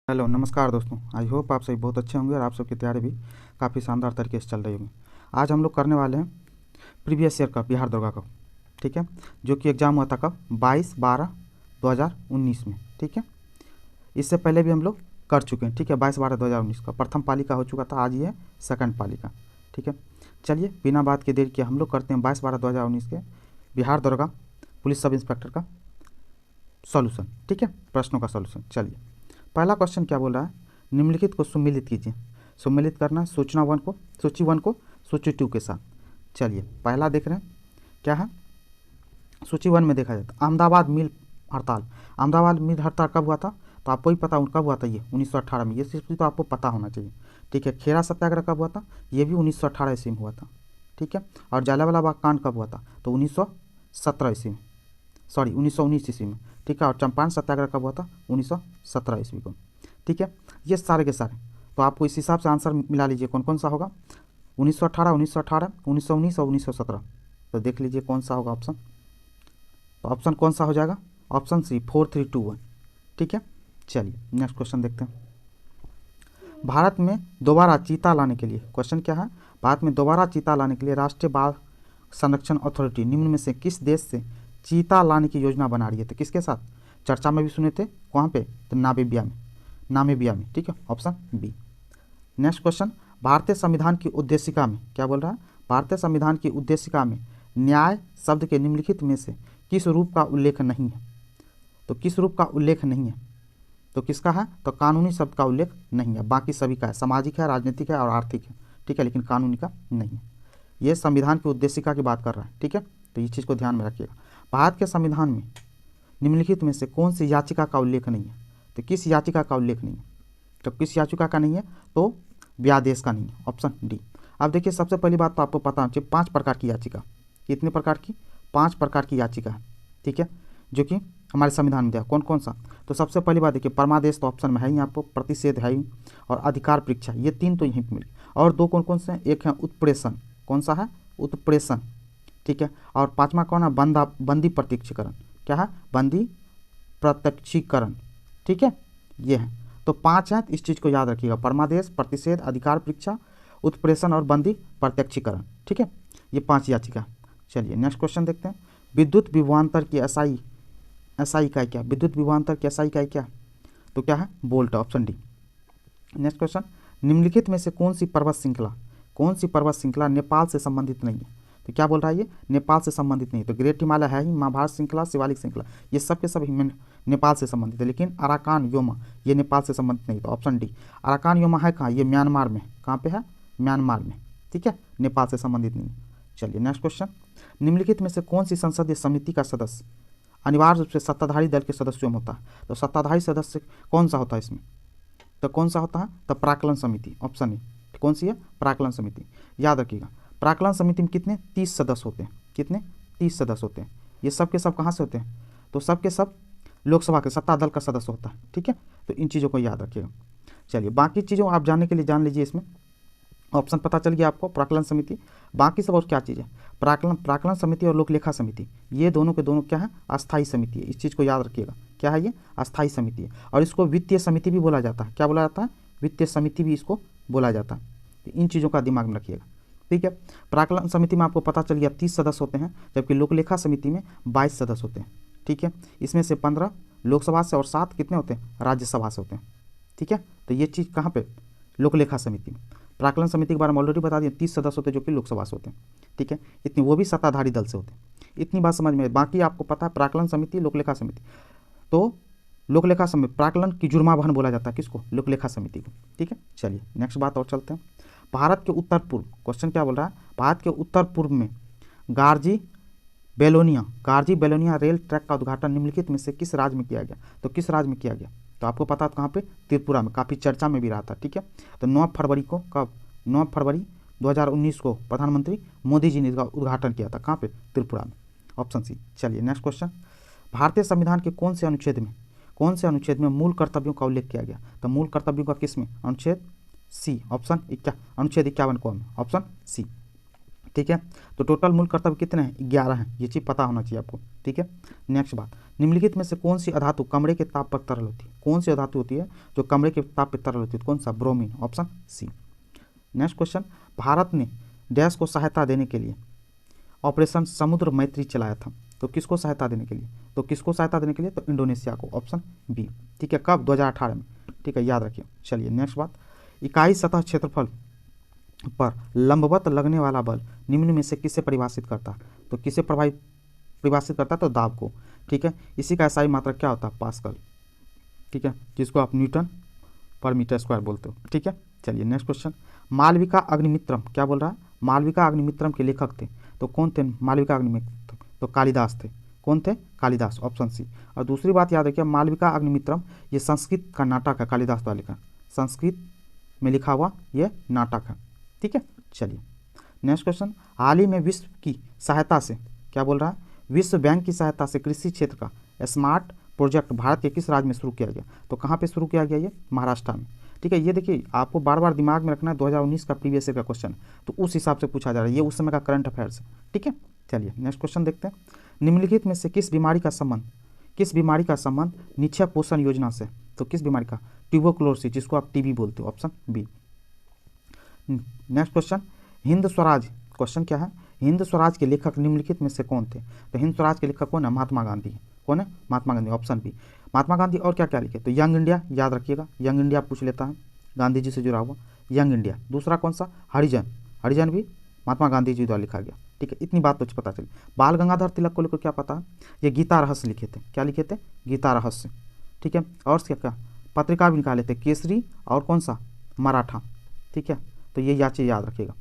Hello नमस्कार दोस्तों। I hope आप सभी बहुत अच्छे होंगे और आप सबकी तैयारी भी काफ़ी शानदार तरीके से चल रही होगी। आज हम लोग करने वाले हैं प्रीवियस ईयर का बिहार दरोगा का, ठीक है, जो कि एग्ज़ाम हुआ था कब 22/12/2019 में, ठीक है। इससे पहले भी हम लोग कर चुके हैं, ठीक है। 22/12/2019 का प्रथम पाली का हो चुका था, आज ये है सेकंड पाली का, ठीक है। चलिए बिना बात के देर किए हम लोग करते हैं 22/12/2019 के बिहार दरोगा पुलिस सब इंस्पेक्टर का सॉल्यूशन, ठीक है, प्रश्नों का सॉल्यूशन। चलिए पहला क्वेश्चन क्या बोल रहा है, निम्नलिखित को सम्मिलित कीजिए। सम्मिलित करना है सूची वन को सूची 2 के साथ। चलिए पहला देख रहे हैं क्या है, सूची 1 में देखा जाए तो अहमदाबाद मिल हड़ताल। अहमदाबाद मिल हड़ताल कब हुआ था, तो आपको ही पता कब हुआ था, ये 1918 में। ये सिर्फ तो आपको पता होना चाहिए, ठीक है। खेरा सत्याग्रह कब हुआ था, ये भी 1918 ईस्वी में हुआ था, ठीक है। और जलियांवाला बाग कांड कब हुआ था, तो 1917 ईस्वी में, सॉरी 1919 ईस्वी में, ठीक है। और चंपारण सत्याग्रह कब हुआ था, 1917 ईस्वी को, ठीक है। ये सारे के सारे तो आपको इस हिसाब से आंसर मिला लीजिए कौन कौन सा होगा, 1918, 1919 और 1917। तो देख लीजिए कौन सा होगा ऑप्शन। तो ऑप्शन कौन सा हो जाएगा, ऑप्शन सी 4321, ठीक है। चलिए नेक्स्ट क्वेश्चन देखते हैं। भारत में दोबारा चीता लाने के लिए, क्वेश्चन क्या है, भारत में दोबारा चीता लाने के लिए राष्ट्रीय बाघ संरक्षण अथॉरिटी निम्न में से किस देश से चीता लाने की योजना बना रही है। तो किसके साथ, चर्चा में भी सुने थे, वहाँ पे, तो नामीबिया में, ठीक है, ऑप्शन बी। नेक्स्ट क्वेश्चन, भारतीय संविधान की उद्देशिका में क्या बोल रहा है, भारतीय संविधान की उद्देशिका में न्याय शब्द के निम्नलिखित में से किस रूप का उल्लेख नहीं है। तो किस रूप का उल्लेख नहीं है, तो किसका है, तो कानूनी शब्द का उल्लेख नहीं है, बाकी सभी का है, सामाजिक है, राजनीतिक है और आर्थिक है, ठीक है, लेकिन कानूनी का नहीं है। ये संविधान की उद्देशिका की बात कर रहा है, ठीक है। तो ये चीज़ को ध्यान में रखिएगा। भारत के संविधान में निम्नलिखित में से कौन सी याचिका का उल्लेख नहीं है, तो किस याचिका का उल्लेख नहीं है, तो किस याचिका का नहीं है, तो व्यादेश का नहीं है, ऑप्शन डी। अब देखिए सबसे पहली बात तो आपको पता होना चाहिए 5 प्रकार की याचिका, कितने प्रकार की, 5 प्रकार की याचिका है, ठीक है, जो कि हमारे संविधान में दिया। कौन कौन सा, तो सबसे पहली बात देखिए परमादेश तो ऑप्शन में है ही, आपको प्रतिषेध है ही, और अधिकार परीक्षा, ये 3 तो यहीं पर मिले। और 2 कौन कौन से हैं, एक है उत्प्रेषण, कौन सा है, उत्प्रेषण, ठीक है। और 5वां कौन है, बंदी प्रत्यक्षीकरण, क्या है, बंदी प्रत्यक्षीकरण, ठीक है, ये है। तो 5 हैं, इस चीज़ को याद रखिएगा, परमादेश, प्रतिषेध, अधिकार परीक्षा, उत्प्रेषण और बंदी प्रत्यक्षीकरण, ठीक है, ये 5 याचिका। चलिए नेक्स्ट क्वेश्चन देखते हैं। विद्युत विभवांतर की एसआई इकाई क्या, विद्युत विभवांतर की एसआई इकाई क्या, तो क्या है, volt, option D. Next question, निम्नलिखित में से कौन सी पर्वत श्रृंखला नेपाल से संबंधित नहीं है। तो क्या बोल रहा है, ये नेपाल से संबंधित नहीं, तो ग्रेट हिमालय है ही, महाभारत श्रृंखला, शिवालिक श्रृंखला, ये सब के सब नेपाल से संबंधित है, लेकिन अराकान योमा ये नेपाल से संबंधित नहीं, तो ऑप्शन डी। अराकान योमा है कहाँ, ये म्यांमार में, कहाँ पे है, म्यांमार में, ठीक है, नेपाल से संबंधित नहीं। चलिए नेक्स्ट क्वेश्चन, निम्नलिखित में से कौन सी संसदीय समिति का सदस्य अनिवार्य रूप से सत्ताधारी दल के सदस्यों में होता है। तो सत्ताधारी सदस्य कौन सा होता है इसमें, तो कौन सा होता है, तो प्राक्कलन समिति, ऑप्शन ए। कौन सी है, प्राक्कलन समिति, याद रखिएगा। प्राक्कलन समिति में कितने, 30 सदस्य होते हैं, कितने, 30 सदस्य होते हैं। ये सब के सब कहाँ से होते हैं, तो सब के सब लोकसभा के सत्ता दल का सदस्य होता है, ठीक है। तो इन चीज़ों को याद रखिएगा। चलिए बाकी चीज़ों आप जानने के लिए जान लीजिए, इसमें ऑप्शन पता चल गया आपको, प्राक्कलन समिति, बाकी सब और क्या चीज़ है, प्राक्कलन समिति और लोकलेखा समिति, ये दोनों के दोनों क्या है, अस्थायी समिति है, इस चीज़ को याद रखिएगा, क्या है ये, अस्थायी समिति है। और इसको वित्तीय समिति भी बोला जाता है, क्या बोला जाता है, वित्तीय समिति भी इसको बोला जाता है। तो इन चीज़ों का दिमाग में रखिएगा, ठीक है। प्राक्कलन समिति में आपको पता चल गया 30 सदस्य होते हैं, जबकि लोकलेखा समिति में 22 सदस्य होते हैं, ठीक है। इसमें से 15 लोकसभा से और 7 कितने होते हैं, राज्यसभा से होते हैं, ठीक है। तो ये चीज़ कहाँ पे, लोकलेखा समिति में। प्राक्कलन समिति के बारे में ऑलरेडी बता दिए, 30 सदस्य होते हैं जो कि लोकसभा से होते हैं, ठीक है। इतनी, वो भी सत्ताधारी दल से होते हैं, इतनी बात समझ में। बाकी आपको पता है प्राक्कलन समिति, लोकलेखा समिति, तो लोकलेखा समिति प्राक्कलन की जुर्मावहन बोला जाता है किसको, लोकलेखा समिति को, ठीक है। चलिए नेक्स्ट बात और चलते हैं। भारत के उत्तर पूर्व, क्वेश्चन क्या बोल रहा है, भारत के उत्तर पूर्व में गार्जी बेलोनिया रेल ट्रैक का उद्घाटन निम्नलिखित में से किस राज्य में किया गया। तो किस राज्य में किया गया, तो आपको पता है कहाँ पे, त्रिपुरा में, काफ़ी चर्चा में भी रहा था, ठीक है। तो 9 फरवरी को, कब, 9 फरवरी 2019 को प्रधानमंत्री मोदी जी ने इसका उद्घाटन किया था, कहाँ पे, त्रिपुरा में, ऑप्शन सी। चलिए नेक्स्ट क्वेश्चन, भारतीय संविधान के कौन से अनुच्छेद में मूल कर्तव्यों का उल्लेख किया गया। तो मूल कर्तव्यों का किस में, अनुच्छेद सी, ऑप्शन अनुच्छेद 51 को, ऑप्शन सी, ठीक है। तो टोटल मूल कर्तव्य कितने हैं, 11 हैं, ये चीज़ पता होना चाहिए आपको, ठीक है। नेक्स्ट बात, निम्नलिखित में से कौन सी अधातु कमरे के ताप पर तरल होती है, कौन सी अधातु होती है जो कमरे के ताप पर तरल होती है, कौन सा, bromine, option C. Next question, Bharat ने डैश को सहायता देने के लिए ऑपरेशन समुद्र मैत्री चलाया था, तो किसको सहायता देने के लिए, तो किसको सहायता देने के लिए, तो इंडोनेशिया को, ऑप्शन बी, ठीक है। कब, 2018 में, ठीक है, याद रखिए। चलिए नेक्स्ट बात, इकाई सतह क्षेत्रफल पर लंबवत लगने वाला बल निम्न में से किसे परिभाषित करता है, तो किसे परिभाषित करता है, तो दाब को, ठीक है। इसी का एसआई मात्रक क्या होता है, पास्कल, ठीक है, जिसको आप न्यूटन पर मीटर स्क्वायर बोलते हो, ठीक है। चलिए नेक्स्ट क्वेश्चन, मालविका अग्निमित्रम क्या बोल रहा है, मालविका अग्निमित्रम के लेखक थे, तो कौन थे मालविका अग्निमित्रम, तो कालिदास थे, कौन थे, कालिदास, ऑप्शन सी। और दूसरी बात याद रखिए, मालविका अग्निमित्रम ये संस्कृत का नाटक है, कालिदास द्वारा लिखा, संस्कृत में लिखा हुआ ये नाटक है, ठीक है। चलिए नेक्स्ट क्वेश्चन, हाल ही में विश्व की सहायता से, क्या बोल रहा है, विश्व बैंक की सहायता से कृषि क्षेत्र का स्मार्ट प्रोजेक्ट भारत के किस राज्य में शुरू किया गया, तो कहाँ पे शुरू किया गया, ये महाराष्ट्र में, ठीक है। ये देखिए आपको बार बार दिमाग में रखना है, 2019 का प्रीवियस ईयर का क्वेश्चन, तो उस हिसाब से पूछा जा रहा है, ये उस समय का करंट अफेयर्स है, ठीक है। चलिए नेक्स्ट क्वेश्चन देखते हैं, निम्नलिखित में से किस बीमारी का संबंध निश्चय पोषण योजना से, तो किस बीमारी का, ट्यूबरकुलोसिस, जिसको आप टीबी बोलते हो, option B. Next question, Hind Swaraj, question क्या है, हिंद स्वराज के लेखक निम्नलिखित में से कौन थे, तो हिंद स्वराज के लेखक कौन है, महात्मा गांधी, कौन है, महात्मा गांधी, ऑप्शन बी, महात्मा गांधी। और क्या क्या लिखे, तो यंग इंडिया, याद रखिएगा, यंग इंडिया पूछ लेता है, गांधी जी से जुड़ा हुआ यंग इंडिया। दूसरा कौन सा, हरिजन भी महात्मा गांधी जी द्वारा लिखा गया, ठीक है। इतनी बात तो पता चली। बाल गंगाधर तिलक को लेकर क्या पता है, ये गीता रहस्य लिखे थे, क्या लिखे थे, गीता रहस्य, ठीक है। और क्या पत्रिका भी निकाले थे, केसरी और कौन सा, मराठा, ठीक है। तो ये चीज़ याद रखिएगा,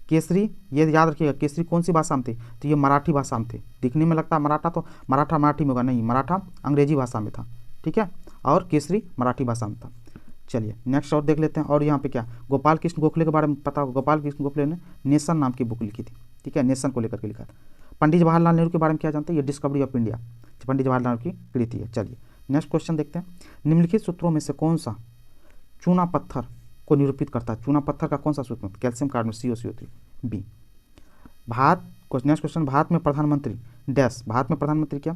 केसरी, ये याद रखिएगा, केसरी कौन सी भाषा में थे, तो ये मराठी भाषा में थे। दिखने में लगता है मराठा, तो मराठा मराठी में होगा, नहीं, मराठा अंग्रेजी भाषा में था, ठीक है, और केसरी मराठी भाषा में था। चलिए नेक्स्ट और देख लेते हैं। और यहाँ पे क्या, गोपाल कृष्ण गोखले के बारे में पता होगा, गोपाल कृष्ण गोखले ने नेशन नाम की बुक लिखी थी, ठीक है, नेशन को लेकर के लिखा था। पंडित जवाहरलाल नेहरू के बारे में क्या जानते हैं, ये discovery of India Pandit Jawaharlal की कृति है। चलिए नेक्स्ट क्वेश्चन देखते हैं, निम्नलिखित सूत्रों में से कौन सा चूना पत्थर को निरूपित करता है, चूना पत्थर का कौन सा सूत्र, कैल्शियम कार्बोनेट, CO3, बी। नेक्स्ट क्वेश्चन, भारत में प्रधानमंत्री डैश, भारत में प्रधानमंत्री क्या,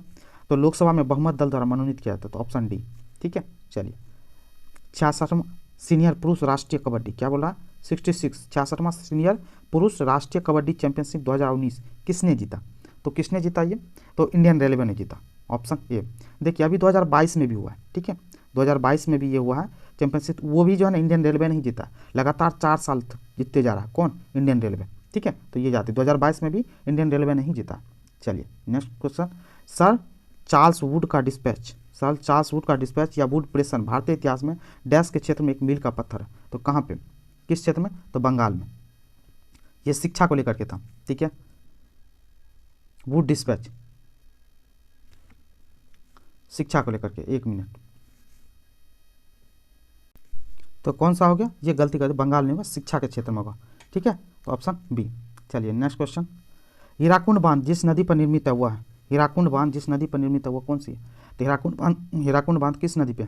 तो लोकसभा में बहुमत दल द्वारा मनोनीत किया जाता है, तो ऑप्शन डी, ठीक है। चलिए 66वां सीनियर पुरुष राष्ट्रीय कबड्डी, क्या बोल रहा है, 66वां सीनियर पुरुष राष्ट्रीय कबड्डी चैंपियनशिप 2019 किसने जीता, तो किसने जीता ये, तो इंडियन रेलवे ने जीता, ऑप्शन ए। देखिए अभी 2022 में भी हुआ है, ठीक है, 2022 में भी ये हुआ है चैंपियनशिप, वो भी जो है ना इंडियन रेलवे नहीं जीता, लगातार 4 साल जीतते जा रहा है, कौन, इंडियन रेलवे, ठीक है। तो ये जाती 2022 में भी इंडियन रेलवे नहीं जीता। चलिए next question, sir Charles Wood का डिस्पैच या वुड प्रेशन भारतीय इतिहास में डैश के क्षेत्र में एक मील का पत्थर है, तो कहाँ पे, किस क्षेत्र में, तो बंगाल में। ये शिक्षा को लेकर के था, ठीक है, वुड डिस्पैच शिक्षा को लेकर के, 1 मिनट, तो कौन सा हो गया, ये गलती कर दी, बंगाल नहीं होगा, शिक्षा के क्षेत्र में होगा, ठीक है, तो ऑप्शन बी। चलिए नेक्स्ट क्वेश्चन, हीराकुंड बांध जिस नदी पर निर्मित हुआ है, हीराकुंड बांध जिस नदी पर निर्मित हुआ कौन सी है, तो हीराकुंड बांध किस नदी पे,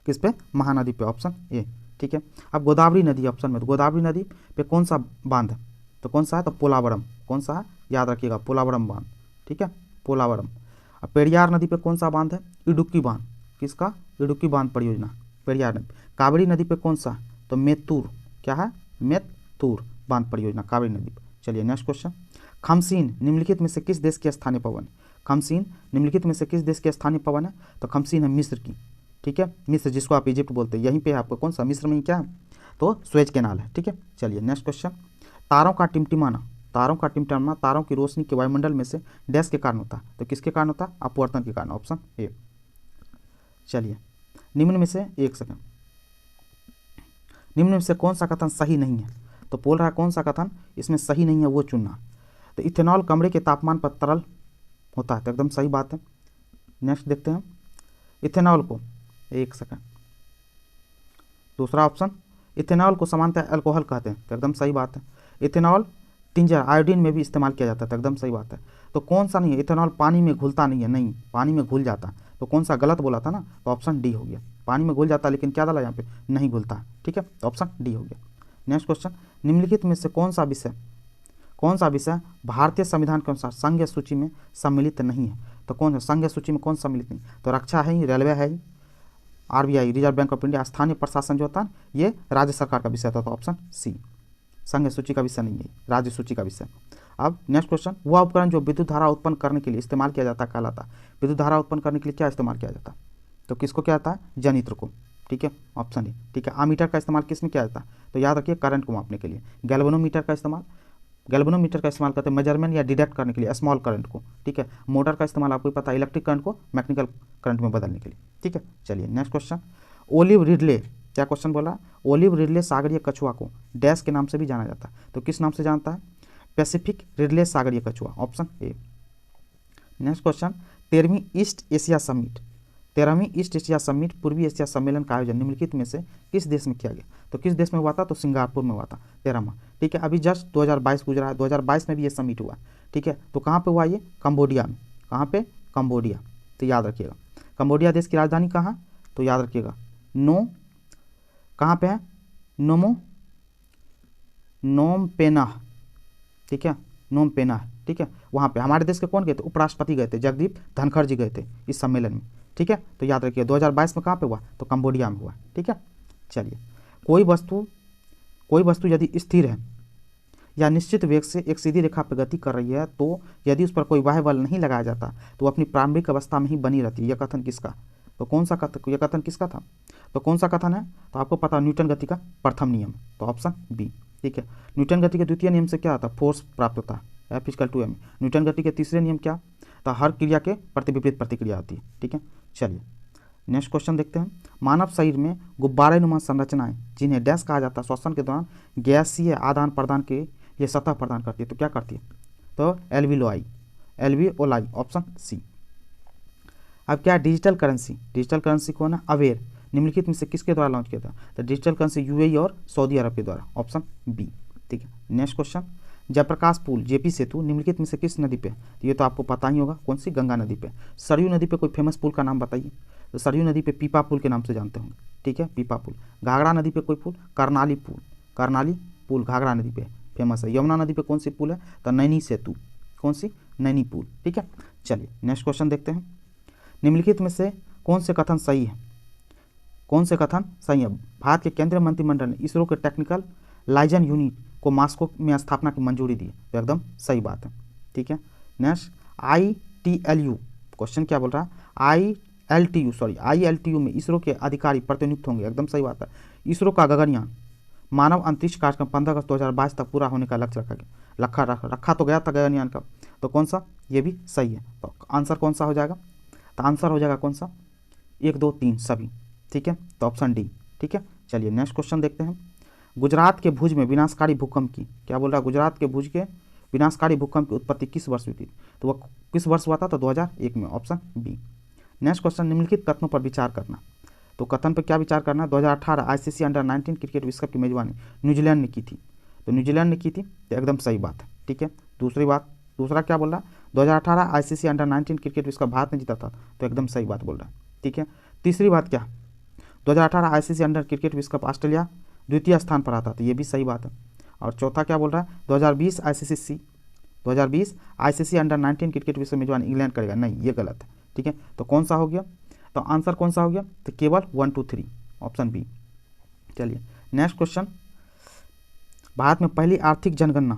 किस पे, महानदी पे, ऑप्शन ए, ठीक है। अब गोदावरी नदी ऑप्शन में, तो गोदावरी नदी पे कौन सा बांध है, तो कौन सा है, तो पोलावरम, कौन सा है, याद रखिएगा, पोलावरम बांध, ठीक है, पोलावरम। अब पेरियार नदी पे कौन सा बांध है, इडुक्की बांध, किसका, इडुक्की बांध परियोजना, पेरियार नदी। कावेरी नदी पे कौन सा, तो मेत्तूर, क्या है, मेत्तूर बांध परियोजना कावेरी नदी पे। चलिए नेक्स्ट क्वेश्चन, खमसीन निम्नलिखित में से किस देश की स्थानीय पवन, खमसीन निम्नलिखित में से किस देश की स्थानीय पवन है, तो खमसीन है मिस्र की, ठीक है, मिस्र जिसको आप इजिप्ट बोलते हैं, यहीं पे है आपको, कौन सा, मिस्र में ही क्या है, तो स्वेज कैनाल है, ठीक है। चलिए नेक्स्ट क्वेश्चन, तारों का टिमटिमाना, तारों की रोशनी के वायुमंडल में से डैश के कारण होता है, तो किसके कारण होता है, अपवर्तन के कारण, ऑप्शन ए। चलिए निम्न में से, एक सेकंड, निम्न में से कौन सा कथन सही नहीं है, तो बोल रहा है कौन सा कथन इसमें सही नहीं है वो चुनना, तो इथेनॉल कमरे के तापमान पर तरल होता है, तो एकदम सही बात है। नेक्स्ट देखते हैं, इथेनॉल को, एक सेकंड, दूसरा ऑप्शन, इथेनॉल को सामान्यतः अल्कोहल कहते हैं, तो एकदम सही बात है। इथेनॉल टिंजर आयोडीन में भी इस्तेमाल किया जाता है, तो एकदम सही बात है। तो कौन सा नहीं है, इथेनॉल पानी में घुलता नहीं है, नहीं, पानी में घुल जाता है, तो कौन सा गलत बोला था ना, तो ऑप्शन डी हो गया, पानी में घुल जाता है लेकिन क्या डाला यहाँ पे, नहीं घुलता है, ठीक है, तो ऑप्शन डी हो गया। नेक्स्ट क्वेश्चन, निम्नलिखित में से कौन कौन सा विषय भारतीय संविधान के अनुसार संघीय सूची में सम्मिलित नहीं है? तो कौन है संघीय सूची में कौन सम्मिलित नहीं? तो रक्षा है ही, रेलवे है ही, RBI reserve bank of India, स्थानीय प्रशासन जो होता है ये राज्य सरकार का विषय था। तो ऑप्शन सी, संघीय सूची का विषय नहीं है, राज्य सूची का विषय। अब नेक्स्ट क्वेश्चन, वह उपकरण जो विद्युत धारा उत्पन्न करने के लिए इस्तेमाल किया जाता है कहलाता है। विद्युत धारा उत्पन्न करने के लिए क्या इस्तेमाल किया जाता है? तो किसको क्या आता है? जनित्र को, ठीक है, ऑप्शन ए, ठीक है। आमीटर का इस्तेमाल किस में किया जाता है? तो याद रखिए करंट को मापने के लिए। गैल्वेनोमीटर का इस्तेमाल करते हैं मेजरमेंट या डिटेक्ट करने के लिए स्मॉल करंट को, ठीक है। मोटर का इस्तेमाल आपको पता है इलेक्ट्रिक करंट को मैकेनिकल करंट में बदलने के लिए, ठीक है। चलिए नेक्स्ट क्वेश्चन, ओलिव रिडले, क्या क्वेश्चन बोला? ओलिव रिडले सागरीय कछुआ को डैश के नाम से भी जाना जाता है। तो किस नाम से जानता है? पैसिफिक रिडले सागरीय कछुआ, ऑप्शन ए। नेक्स्ट क्वेश्चन, 13वीं ईस्ट एशिया समिट पूर्वी एशिया सम्मेलन का आयोजन निम्नलिखित में से किस देश में किया गया? तो किस देश में हुआ था? तो सिंगापुर में हुआ था 13वां, ठीक है। अभी जस्ट 2022 गुजरा है, 2022 में भी ये समिट हुआ, ठीक है। तो कहाँ पे हुआ ये? कंबोडिया में। कहाँ पे? कंबोडिया। तो याद रखिएगा कंबोडिया देश की राजधानी कहाँ? तो याद रखिएगा कहाँ पे है? नोम पेन्हा, ठीक है, नोम पेन्हा, ठीक है। वहाँ पे हमारे देश के कौन गए थे? उपराष्ट्रपति गए थे, जगदीप धनखड़ जी गए थे इस सम्मेलन में, ठीक है। तो याद रखिए 2022 में कहाँ पे हुआ? तो कंबोडिया में हुआ, ठीक है। चलिए, कोई वस्तु यदि स्थिर है या निश्चित वेग से एक सीधी रेखा पर गति कर रही है तो यदि उस पर कोई बाह्य बल नहीं लगाया जाता तो अपनी प्रारंभिक अवस्था में ही बनी रहती है। यह कथन किसका? तो कौन सा कथन, यह कथन किसका था? तो कौन सा कथन है? तो आपको पता न्यूटन गति का प्रथम नियम, तो ऑप्शन बी, ठीक है। न्यूटन गति के द्वितीय नियम से क्या आता है? फोर्स प्राप्त होता है, F=ma। न्यूटन गति के तीसरे नियम क्या? तो हर क्रिया के प्रति विपरीत प्रतिक्रिया आती है, ठीक है। चलिए नेक्स्ट क्वेश्चन देखते हैं, मानव शरीर में गुब्बारेनुमा संरचनाएं जिन्हें डैश कहा जाता है श्वसन के दौरान गैसीय आदान प्रदान के ये सतह प्रदान करती है। तो क्या करती है? तो एल्वियोलाई, ऑप्शन सी। अब क्या डिजिटल करेंसी कौन है? अवेयर निम्नलिखित में से किसके द्वारा लॉन्च किया था? तो डिजिटल करेंसी UAE और सऊदी अरब के द्वारा, ऑप्शन बी, ठीक है। नेक्स्ट क्वेश्चन, जयप्रकाश पुल जेपी सेतु निम्नलिखित में से किस नदी पे? तो ये तो आपको पता ही होगा, कौन सी? गंगा नदी पे। सरयू नदी पे कोई फेमस पुल का नाम बताइए। तो सरयू नदी पे पीपा पुल के नाम से जानते होंगे, ठीक है, पीपा पुल। घाघरा नदी पे कोई पुल? करनाली पुल घाघरा नदी पे फेमस है। यमुना नदी पे कौन सी पुल है? तो नैनी सेतु, कौन सी? नैनी पुल, ठीक है। चलिए नेक्स्ट क्वेश्चन देखते हैं, निम्नलिखित में से कौन से कथन सही है? भारत के केंद्रीय मंत्रिमंडल ने इसरो के टेक्निकल लाइजन यूनिट को मॉस्को में स्थापना की मंजूरी दी, तो एकदम सही बात है, ठीक है। नेक्स्ट, ITLU, क्वेश्चन क्या बोल रहा है? ILTU में इसरो के अधिकारी प्रतिनियुक्त होंगे, एकदम सही बात है। इसरो का गगनयान मानव अंतरिक्ष कार्यक्रम 15 अगस्त 2022 तक पूरा होने का लक्ष्य रखा तो गया था गगनयान का, तो कौन सा? ये भी सही है। तो आंसर कौन सा हो जाएगा? तो आंसर हो जाएगा कौन सा? 1, 2, 3 सभी, ठीक है। तो ऑप्शन डी, ठीक है। चलिए नेक्स्ट क्वेश्चन देखते हैं, गुजरात के भुज में विनाशकारी भूकंप की, क्या बोल रहा है? गुजरात के भुज के विनाशकारी भूकंप की उत्पत्ति किस वर्ष हुई थी? तो वह किस वर्ष हुआ था? तो 2001 में, ऑप्शन बी। नेक्स्ट क्वेश्चन, निम्नलिखित कथनों पर विचार करना। तो कथन पर क्या विचार करना? 2018 ICC अंडर-19 क्रिकेट विश्व कप की मेजबानी न्यूजीलैंड ने की थी, तो न्यूजीलैंड ने की थी, तो एकदम सही बात है, ठीक है। दूसरा क्या बोल रहा है? 2018 ICC अंडर-19 क्रिकेट विश्व कप भारत ने जीता था, तो एकदम सही बात बोल रहा है, ठीक है। तीसरी बात क्या? 2018 ICC अंडर क्रिकेट विश्व कप ऑस्ट्रेलिया द्वितीय स्थान पर आता, तो ये भी सही बात है। और चौथा क्या बोल रहा है? 2020 ICC अंडर-19 क्रिकेट विश्व मेजबान इंग्लैंड करेगा, नहीं ये गलत है, ठीक है। तो कौन सा हो गया? तो आंसर कौन सा हो गया? तो केवल 1, 2, 3, ऑप्शन बी। चलिए नेक्स्ट क्वेश्चन, भारत में पहली आर्थिक जनगणना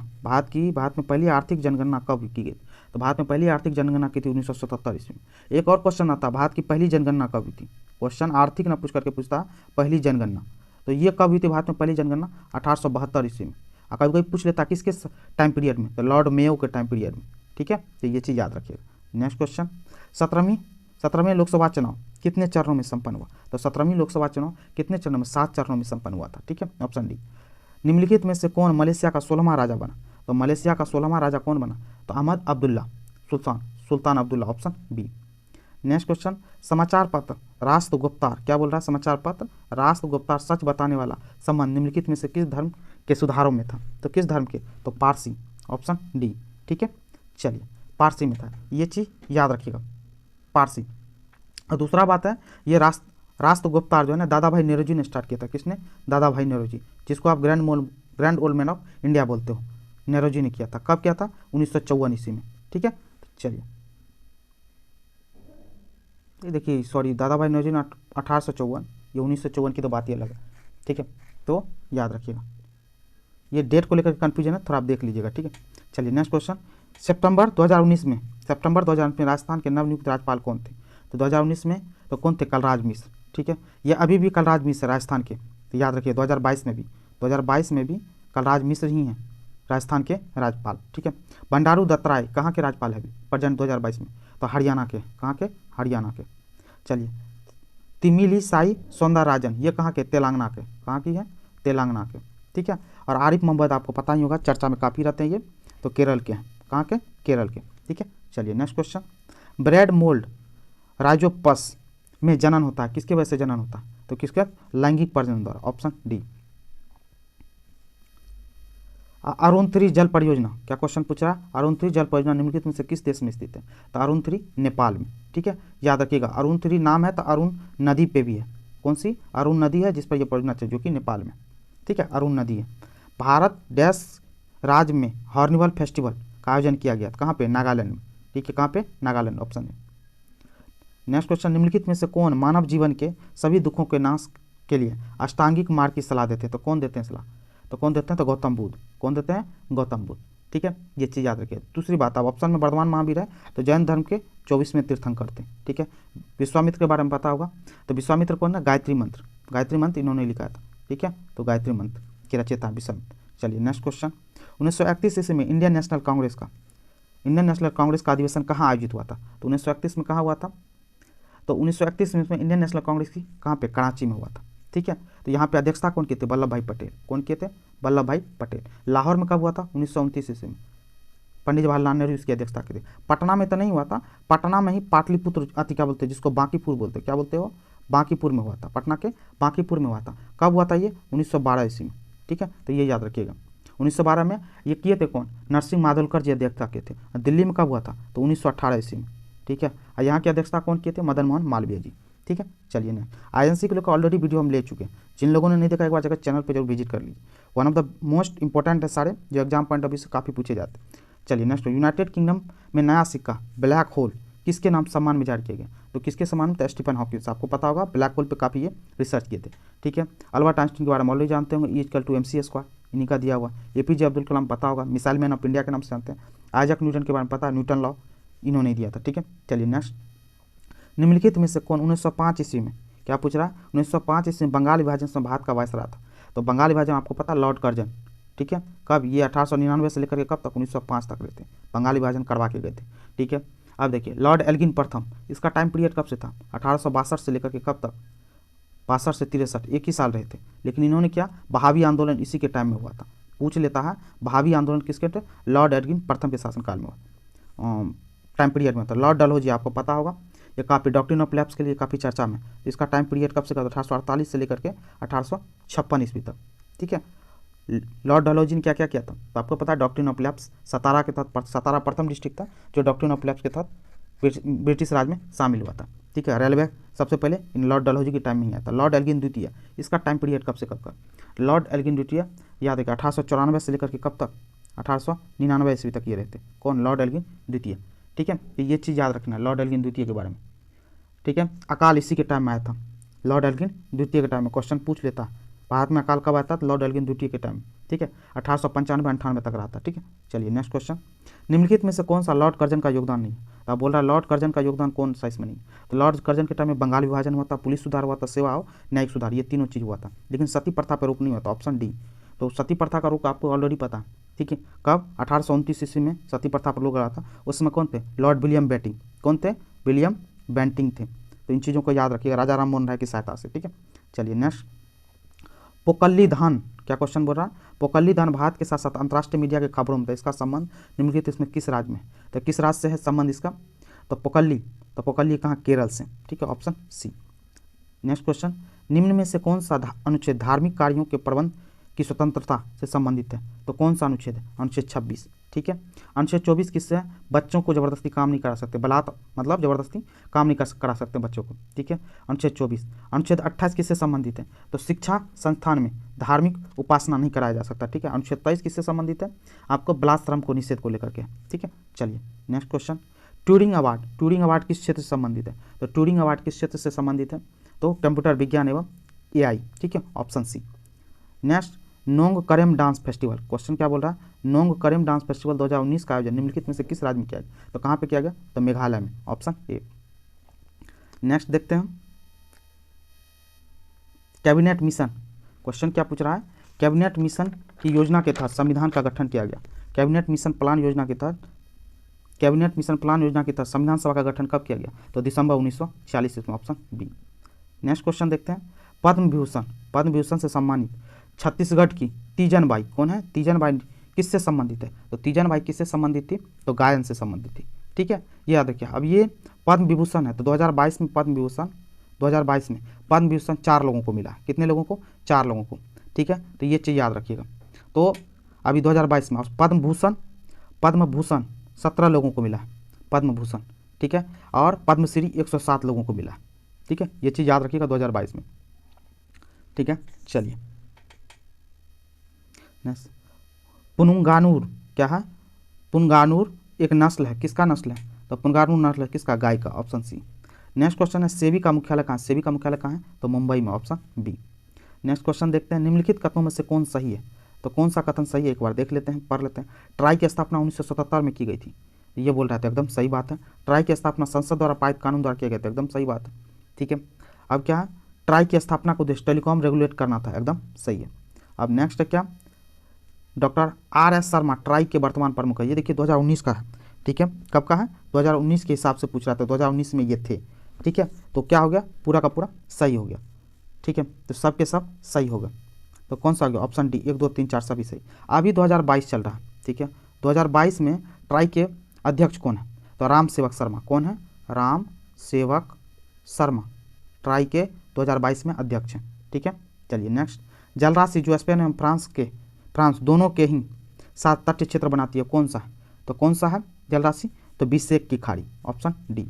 कब की गई? तो भारत में पहली आर्थिक जनगणना की थी 1977 ईस्वी में। एक और क्वेश्चन आता है, भारत की पहली जनगणना कब हुई थी? क्वेश्चन आर्थिक ना पूछ करके पूछता पहली जनगणना, तो ये कब हुई थी भारत में पहली जनगणना? 1872 ईस्वी में। कभी कोई पूछ लेता किसके टाइम पीरियड में? तो लॉर्ड मेयो के टाइम पीरियड में, ठीक है। तो ये चीज़ याद रखिएगा। नेक्स्ट क्वेश्चन, 17वें लोकसभा चुनाव कितने चरणों में संपन्न हुआ? तो 17वीं लोकसभा चुनाव कितने चरणों में? 7 चरणों में संपन्न हुआ था, ठीक है, ऑप्शन डी। निम्नलिखित में से कौन मलेशिया का 16वां राजा बना? तो मलेशिया का 16वां राजा कौन बना? तो Ahmad Abdullah Sultan Abdullah, option B. Next question, समाचार पत्र राष्ट्र गुप्तार, क्या बोल रहा है? समाचार पत्र राष्ट्र गुप्तार सच बताने वाला संबंध निम्नलिखित में से किस धर्म के सुधारों में था? तो किस धर्म के? तो पारसी, ऑप्शन डी, ठीक है। चलिए पारसी में था, ये चीज़ याद रखिएगा, पारसी। और दूसरा बात है, ये राष्ट्र गुप्तार जो है ना दादा भाई नेहरू ने स्टार्ट किया था। किसने? दादा भाई नेहरू, जिसको आप grand old man of India बोलते हो, नेहरू ने किया था। कब किया था? 1954 ईस्वी में। ठीक है, चलिए ये देखिए, सॉरी, दादा भाई नौरोजी ने 1854, ये 1954 की तो बात ही अलग है। ठीक है, तो याद रखिएगा, ये डेट को लेकर कन्फ्यूजन है, थोड़ा आप देख लीजिएगा। ठीक है, चलिए नेक्स्ट क्वेश्चन। सितंबर 2019 में राजस्थान के नवनियुक्त राज्यपाल कौन थे? तो 2019 में तो कौन थे? कलराज मिश्र। ठीक है, ये अभी भी कलराज मिश्र राजस्थान के, तो याद रखिए 2022 में भी कलराज मिश्र ही हैं राजस्थान के राज्यपाल। ठीक है, बंडारू दत्तात्रेय कहाँ के राज्यपाल है अभी प्रेजेंट 2022 में? तो हरियाणा के। कहाँ के? हरियाणा के। चलिए, तिमिलिसाई सौंदरराजन, ये कहाँ के? तेलंगाना के। कहाँ की है? तेलंगाना के। ठीक है, और आरिफ मोहम्मद आपको पता ही होगा, चर्चा में काफ़ी रहते हैं ये, तो केरल के हैं। कहाँ के? केरल के। ठीक है, चलिए next question. Bread mould Rhizopus में जनन होता है, किसके वजह से जनन होता है? तो किसके? लैंगिक प्रजनन द्वारा, ऑप्शन डी। अरुण-3 जल परियोजना, क्या क्वेश्चन पूछ रहा है? अरुण-3 जल परियोजना निम्नलिखित में से किस देश में स्थित है? तो अरुण-3 नेपाल में। ठीक है, याद रखिएगा, अरुण-3 नाम है तो अरुण नदी पे भी है। कौन सी? अरुण नदी है जिस पर यह परियोजना है, जो कि नेपाल में। ठीक है, अरुण नदी है। भारत डैश राज्य में हॉर्निवल फेस्टिवल का आयोजन किया गया, कहाँ पे? नागालैंड में। ठीक है, कहाँ पे? नागालैंड, ऑप्शन है। नेक्स्ट क्वेश्चन, निम्नलिखित में से कौन मानव जीवन के सभी दुखों के नाश के लिए अष्टांगिक मार्ग की सलाह देते हैं? तो कौन देते हैं सलाह? तो कौन देते हैं? तो गौतम बुद्ध। कौन देते हैं? गौतम बुद्ध। ठीक है, ये चीज़ याद रखिए। दूसरी बात, अब ऑप्शन में वर्धमान महावीर है, तो जैन धर्म के 24वें तीर्थंकर थे। ठीक है, विश्वामित्र के बारे में पता होगा, तो विश्वामित्र कौन है? गायत्री मंत्र इन्होंने लिखा था। ठीक है, तो गायत्री मंत्र के रचयिता विश्वामित्र। चलिए नेक्स्ट क्वेश्चन। 1931 ईस्वी में इंडियन नेशनल कांग्रेस का अधिवेशन कहाँ आयोजित हुआ था? तो 1931 में कहाँ हुआ था? तो 1931 में इंडियन नेशनल कांग्रेस की कहाँ पे? कराची में हुआ था। ठीक है, तो यहाँ पे अध्यक्षता कौन किए थे? वल्लभ भाई पटेल। कौन किए थे? वल्लभ भाई पटेल। लाहौर में कब हुआ था? 1929 ईस्वी में, पंडित जवाहरलाल नेहरू इसकी अध्यक्षता की थी। पटना में तो नहीं हुआ था, पटना में ही पाटलिपुत्र क्या बोलते हैं, जिसको बांकीपुर बोलते हैं, क्या बोलते हो? बांकीपुर में हुआ था, पटना के बांकीपुर में हुआ था। कब हुआ था ये? 1912 ईस्वी में। ठीक है, तो ये याद रखिएगा। 1912 में ये किए थे कौन? नरसिंह माधोलकर जी अध्यक्षता किए थे। दिल्ली में कब हुआ था? तो 1918 ईस्वी में। ठीक है, और यहाँ की अध्यक्षता कौन किए थे? मदन मोहन मालवीय जी। ठीक है, चलिए ना, आईएनसी के लोग ऑलरेडी वीडियो हम ले चुके हैं, जिन लोगों ने नहीं देखा एक बार जगह चैनल पर जरूर विजिट कर लीजिए। One of the most important है सारे, जो एग्जाम पॉइंट ऑफ व्यू से काफ़ी पूछे जाते हैं। चलिए नेक्स्ट, यूनाइटेड किंगडम में नया सिक्का ब्लैक होल किसके नाम सम्मान में जारी किया गया? तो किसके सम्मान में? तो स्टीफन हॉकिंस। आपको पता होगा, ब्लैक होल पे काफ़ी ये रिसर्च किए थे। ठीक है, अल्बर्ट आइंस्टीन के बारे में ऑलरेडी जानते होंगे, E=mc², इन्हीं का दिया हुआ। एपीजे अब्दुल कलाम पता होगा, मिसाइल मैन ऑफ इंडिया के नाम से जानते हैं। आइजैक न्यूटन के बारे में पता है, न्यूटन लॉ इन्होंने दिया था। ठीक है, चलिए नेक्स्ट, निम्नलिखित में से कौन 1905 ईस्वी में, क्या पूछ रहा है? 1905 ईस्वी में बंगाल विभाजन से भारत का वायसराय था। तो बंगाल विभाजन आपको पता, लॉर्ड कर्जन। ठीक है, कब? ये 1899 से लेकर के कब तक? 1905 तक रहते, बंगाल विभाजन करवा के गए थे। ठीक है, अब देखिए, लॉर्ड एल्गिन प्रथम, इसका टाइम पीरियड कब से था? 1862 से लेकर के कब तक? 62 से 63, एक ही साल रहे थे। लेकिन इन्होंने क्या? बहावी आंदोलन इसी के टाइम में हुआ था। पूछ लेता है, बहावी आंदोलन किसके थे? लॉर्ड एल्गिन प्रथम के शासनकाल में हुआ, टाइम पीरियड में था। लॉर्ड डलहौजी आपको पता होगा, ये काफ़ी डॉक्ट्रिन ऑफ लैप्स के लिए काफ़ी चर्चा में। इसका टाइम पीरियड कब से? 1848 से लेकर के 1856 ईस्वी तक। ठीक है, लॉर्ड डलहौजी ने क्या क्या किया था? तो आपको पता है, डॉक्ट्रिन ऑफ लैप्स सतारा के तहत, सतारा प्रथम डिस्ट्रिक्ट था जो डॉक्ट्रिन ऑफ लैप्स के तहत ब्रिटिश राज में शामिल हुआ था। ठीक है, रेलवे सबसे पहले इन लॉर्ड डलहौजी के टाइम में ही आया था। लॉर्ड एल्गिन द्वितीय, इसका टाइम पीरियड कब से कब का? लॉर्ड एल्गिन द्वितीय याद है, 1894 से लेकर के कब तक? 1899 ईस्वी तक ये रहते। कौन? लॉर्ड एल्गिन द्वितीय। ठीक है, ये चीज़ याद रखना है लॉर्ड एल्गिन द्वितीय के बारे में। ठीक है, अकाल इसी के टाइम में आया था, लॉर्ड एल्गिन द्वितीय के टाइम में। क्वेश्चन पूछ लेता है, भारत में अकाल कब आया था? लॉर्ड एल्गिन द्वितीय के टाइम। ठीक है, 1895-98 तक रहा था। ठीक है, चलिए नेक्स्ट क्वेश्चन। निम्नलिखित में से कौन सा लॉर्ड कर्जन का योगदान नहीं? तो आप बोल रहा है लॉर्ड कर्जन का योगदान कौन सा इसमें नहीं? तो लॉर्ड कर्जन के टाइम में बंगाल विभाजन हुआ था, पुलिस सुधार हुआ था, सेवा और न्यायिक सुधार, ये तीनों चीज़ हुआ था। लेकिन सती प्रथा पर रोक नहीं हुआ था, ऑप्शन डी। तो सती प्रथा का रोक आपको ऑलरेडी पता है। ठीक है, कब? 1829 ईस्वी में सती प्रथा पर रोक रहा था। उस समय कौन थे? Lord William Bentinck. कौन थे? विलियम बेंटिंग थे। तो इन चीज़ों को याद रखिएगा, राजा राम मोहन राय की सहायता से। ठीक है, चलिए नेक्स्ट, पोकल्ली धान, क्या क्वेश्चन बोल रहा है? पोकल्ली धान भारत के साथ साथ अंतर्राष्ट्रीय मीडिया के खबरों में था। इसका संबंध निम्नलिखित इसमें किस राज्य में? तो किस राज्य से है संबंध इसका? तो पोकल्ली कहाँ? केरल से। ठीक है, ऑप्शन सी। नेक्स्ट क्वेश्चन, निम्न में से कौन सा अनुच्छेद धार्मिक कार्यों के प्रबंध की स्वतंत्रता से संबंधित है? तो कौन सा अनुच्छेद है? अनुच्छेद 26। ठीक है, अनुच्छेद 24 किससे है? बच्चों को जबरदस्ती काम नहीं करा सकते, बलात् मतलब जबरदस्ती काम नहीं करा सकते बच्चों को। ठीक है, अनुच्छेद 24। अनुच्छेद 28 किससे संबंधित है? तो शिक्षा संस्थान में धार्मिक उपासना नहीं कराया जा सकता, ठीक है। अनुच्छेद 23 किससे संबंधित है, आपको बलात्सर्म को निषेध को लेकर के, ठीक है। चलिए नेक्स्ट क्वेश्चन, ट्यूरिंग अवार्ड किस क्षेत्र से संबंधित है, तो ट्यूरिंग अवार्ड किस क्षेत्र से संबंधित है, तो कंप्यूटर विज्ञान एवं AI, ठीक है, ऑप्शन सी। नेक्स्ट, नोंग करेम डांस फेस्टिवल, क्वेश्चन क्या बोल रहा है, नोंग करेम डांस फेस्टिवल 2019 का आयोजन निम्नलिखित में से किस राज्य में किया गया, तो कहाँ पे किया गया, तो मेघालय में, ऑप्शन ए। नेक्स्ट देखते हैं, कैबिनेट मिशन, क्वेश्चन क्या पूछ रहा है, कैबिनेट मिशन की योजना के तहत संविधान का गठन किया गया, कैबिनेट मिशन प्लान योजना के तहत संविधान सभा का गठन कब किया गया, तो दिसंबर 1946 में, ऑप्शन बी। नेक्स्ट क्वेश्चन देखते हैं, पद्म विभूषण से सम्मानित छत्तीसगढ़ की तीजन बाई कौन है, तीजन बाई किससे संबंधित है, तो तीजन बाई किससे संबंधित थी, तो गायन से संबंधित थी, ठीक है, ये याद रखिए। अब ये पद्म विभूषण है, तो 2022 में पद्म विभूषण 4 लोगों को मिला, कितने लोगों को, 4 लोगों को, ठीक है, तो ये चीज़ याद रखिएगा। तो अभी 2022 में पद्म भूषण 17 लोगों को मिला है, पद्म भूषण, ठीक है, और पद्मश्री 107 लोगों को मिला है, ठीक है, ये चीज़ याद रखिएगा 2022 में, ठीक है। चलिए नेक्स्ट, पुनगानूर क्या है, पुनगानूर एक नस्ल है, किसका नस्ल है, तो पुनगानूर नस्ल है किसका, गाय का, ऑप्शन सी। नेक्स्ट क्वेश्चन है, सेबी का मुख्यालय कहाँ है, तो मुंबई में, ऑप्शन बी। नेक्स्ट क्वेश्चन देखते हैं, निम्नलिखित कथनों में से कौन सही है, तो कौन सा कथन सही है, एक बार देख लेते हैं, पढ़ लेते हैं। ट्राई की स्थापना 1977 में की गई थी, ये बोल रहा था, एकदम सही बात है। ट्राई की स्थापना संसद द्वारा पारित कानून द्वारा किया गया था, एकदम सही बात है, ठीक है। अब क्या है, ट्राई की स्थापना को उद्देश्य टेलीकॉम रेगुलेट करना था, एकदम सही है। अब नेक्स्ट है क्या, डॉक्टर RS शर्मा ट्राई के वर्तमान प्रमुख है, ये देखिए 2019 का है, ठीक है, कब का है, 2019 के हिसाब से पूछ रहा था, 2019 में ये थे, ठीक है, तो क्या हो गया, पूरा का पूरा सही हो गया, ठीक है, तो सब के सब सही होगा, तो कौन सा हो गया, ऑप्शन डी, 1 2 3 4 सभी सही। अभी 2022 चल रहा है, ठीक है, 2022 में ट्राई के अध्यक्ष कौन है, तो राम सेवक शर्मा, कौन है, राम सेवक शर्मा ट्राई के 2022 में अध्यक्ष हैं, ठीक है। चलिए नेक्स्ट, जलराशि जो स्पेन एवं फ्रांस दोनों के ही साथ तटीय क्षेत्र बनाती है, कौन सा है, तो कौन सा है जलराशि, तो बिसेक की खाड़ी, ऑप्शन डी।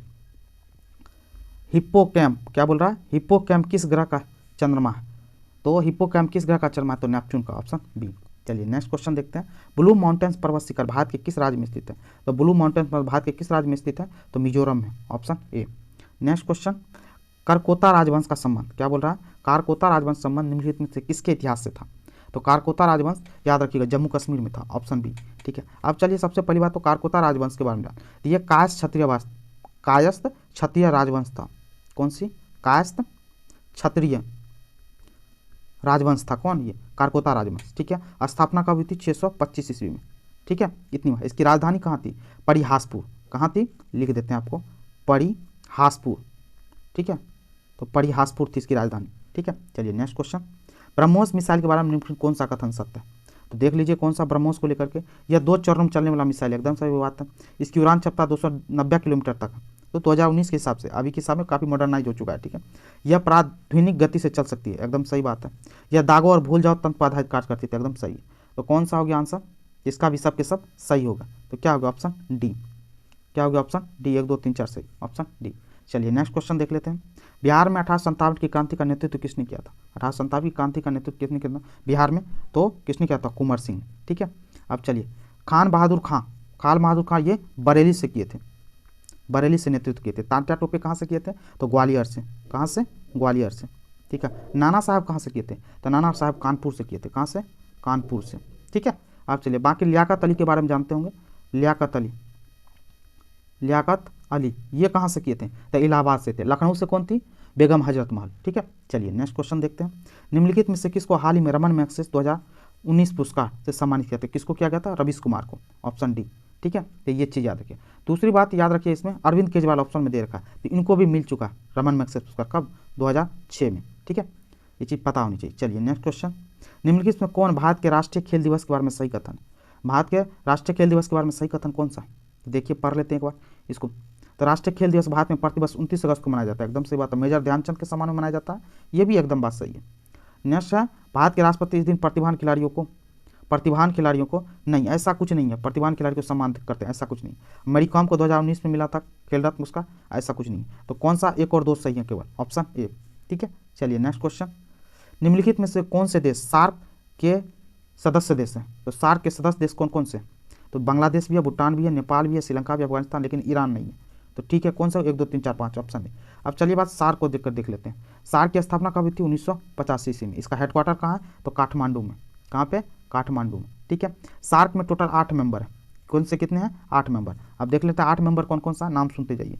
हिप्पोकैम्प क्या बोल रहा है, हिप्पोकैम्प किस ग्रह का चंद्रमा है, तो हिप्पोकैम्प किस ग्रह का चंद्रमा है, तो नेपच्यून का, ऑप्शन बी। चलिए नेक्स्ट क्वेश्चन देखते हैं, ब्लू माउंटेन्स पर्वत शिखर भारत के किस राज्य में स्थित है, तो ब्लू माउंटेन्स भारत के किस राज्य में स्थित है, तो मिजोरम में, ऑप्शन ए। नेक्स्ट क्वेश्चन, कारकोता राजवंश का संबंध, क्या बोल रहा है, कारकोता राजवंश संबंध निम्नलिखित में से किसके इतिहास से था, तो कारकोता राजवंश याद रखिएगा जम्मू कश्मीर में था, ऑप्शन बी, ठीक है। अब चलिए सबसे पहली बात तो कारकोता राजवंश के बारे में, तो ये कायस्थ क्षत्रिय राजवंश था, कौन सी, कायस्थ क्षत्रिय राजवंश था, कौन, ये कारकोता राजवंश, ठीक है। स्थापना कब हुई थी, 625 ईस्वी में, ठीक है, इतनी है। इसकी राजधानी कहाँ थी, परिहासपुर, कहाँ थी, लिख देते हैं आपको, परिहासपुर, ठीक है, तो परिहासपुर थी इसकी राजधानी, ठीक है। चलिए नेक्स्ट क्वेश्चन, ब्रह्मोस मिसाइल के बारे में निम्नलिखित कौन सा कथन सत्य है, तो देख लीजिए कौन सा ब्रह्मोस को लेकर के, यह 2 चरणों में चलने वाला मिसाइल, एकदम सही बात है। इसकी उड़ान क्षमता 290 किलोमीटर तक है, तो 2019 के हिसाब से, अभी के हिसाब में काफ़ी मॉडर्नाइज हो चुका है, ठीक है। यह प्राथमिक गति से चल सकती है, एकदम सही बात है। यह दागों और भूल जाओ तंत्र पर आधारित कार्य करती है, एकदम सही है। तो कौन सा हो गया आंसर, इसका भी सब के सब सही होगा, तो क्या होगा, ऑप्शन डी, क्या होगा, ऑप्शन डी, 1 2 3 4 सही, ऑप्शन डी। चलिए नेक्स्ट क्वेश्चन देख लेते हैं, बिहार में 1857 की क्रांति का नेतृत्व किसने किया था, 1857 की क्रांति का नेतृत्व किसने किया था बिहार में, तो किसने किया था, कुंवर सिंह, ठीक है। अब चलिए, खान बहादुर खां ये बरेली से किए थे, बरेली से नेतृत्व किए थे। तांत्या टोपे कहाँ से किए थे, तो ग्वालियर से, कहाँ से, ग्वालियर से, ठीक है। नाना साहब कहाँ से किए थे, तो नाना साहब कानपुर से किए थे, कहाँ से, कानपुर से, ठीक है। अब चलिए बाकी लियाकत अली के बारे में जानते होंगे, लियाकत अली ये कहाँ से किए थे, तो इलाहाबाद से थे। लखनऊ से कौन थी, बेगम हजरत महल, ठीक है। चलिए नेक्स्ट क्वेश्चन देखते हैं, निम्नलिखित में से किसको हाल ही में रमन मैग्सेसे 2019 पुरस्कार से सम्मानित किया था, किसको किया गया था, रवीश कुमार को, ऑप्शन डी, ठीक है। तो ये चीज़ याद रखिए। दूसरी बात याद रखिए, इसमें अरविंद केजरीवाल ऑप्शन में दे रखा है, तो इनको भी मिल चुका है रमन मैग्सेसे पुरस्कार, कब, 2006 में, ठीक है, ये चीज़ पता होनी चाहिए। चलिए नेक्स्ट क्वेश्चन, निम्नलिखित में कौन भारत के राष्ट्रीय खेल दिवस के बारे में सही कथन, भारत के राष्ट्रीय खेल दिवस के बारे में सही कथन कौन सा है, देखिए पढ़ लेते हैं एक बार इसको। तो राष्ट्रीय खेल दिवस भारत में प्रतिवर्ष 29 अगस्त को मनाया जाता है, एकदम सही बात है, मेजर ध्यानचंद के सम्मान में मनाया जाता है, ये भी एकदम बात सही है। नेक्स्ट है, भारत के राष्ट्रपति इस दिन प्रतिभान खिलाड़ियों को नहीं, ऐसा कुछ नहीं है, प्रतिभान खिलाड़ी को सम्मानित करते हैं, ऐसा कुछ नहीं। मैरी कॉम को 2019 में मिला था खेल रत्न पुरस्कार, ऐसा कुछ नहीं। तो कौन सा, 1 और 2 सही है केवल, ऑप्शन ए, ठीक है। चलिए नेक्स्ट क्वेश्चन, निम्नलिखित में से कौन से देश सार्क के सदस्य देश हैं? तो सार्क के सदस्य देश कौन कौन से? तो बांग्लादेश भी है, भूटान भी है, नेपाल भी है, श्रीलंका भी, अफगानिस्तान, लेकिन ईरान नहीं है। तो ठीक है, कौन सा? 1 2 3 4 5 ऑप्शन है। अब चलिए बात सार्क को देखकर देख लेते हैं। सार्क की स्थापना कब हुई थी? 1985 ईस्वी में। इसका हेडक्वार्टर कहाँ है? तो काठमांडू में। कहाँ पे? काठमांडू में। ठीक है, सार्क में टोटल 8 मेंबर है। कौन से कितने हैं? 8 मेंबर। अब देख लेते हैं 8 मेंबर कौन कौन सा, नाम सुनते जाइए,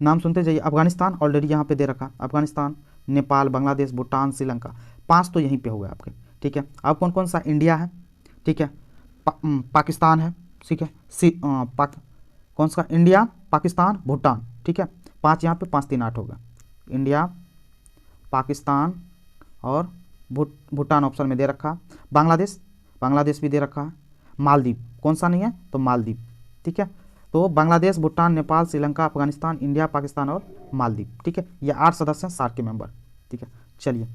नाम सुनते जाइए। अफगानिस्तान ऑलरेडी यहाँ पे दे रखा, अफगानिस्तान, नेपाल, बांग्लादेश, भूटान, श्रीलंका, 5 तो यहीं पे हो गए आपके। ठीक है, अब कौन कौन सा? इंडिया है, ठीक है, पाकिस्तान है, ठीक है, कौन सा? इंडिया, पाकिस्तान, भूटान। ठीक है, 5 यहाँ पे, 5 3 8 हो गया। इंडिया, पाकिस्तान और भूटान ऑप्शन में दे रखा। बांग्लादेश, बांग्लादेश भी दे रखा है। मालदीव, कौन सा नहीं है? तो मालदीव। ठीक है, तो बांग्लादेश, भूटान, नेपाल, श्रीलंका, अफगानिस्तान, इंडिया, पाकिस्तान और मालदीव। ठीक है, ये 8 सदस्य हैं सार्क के मेंबर। ठीक है, चलिए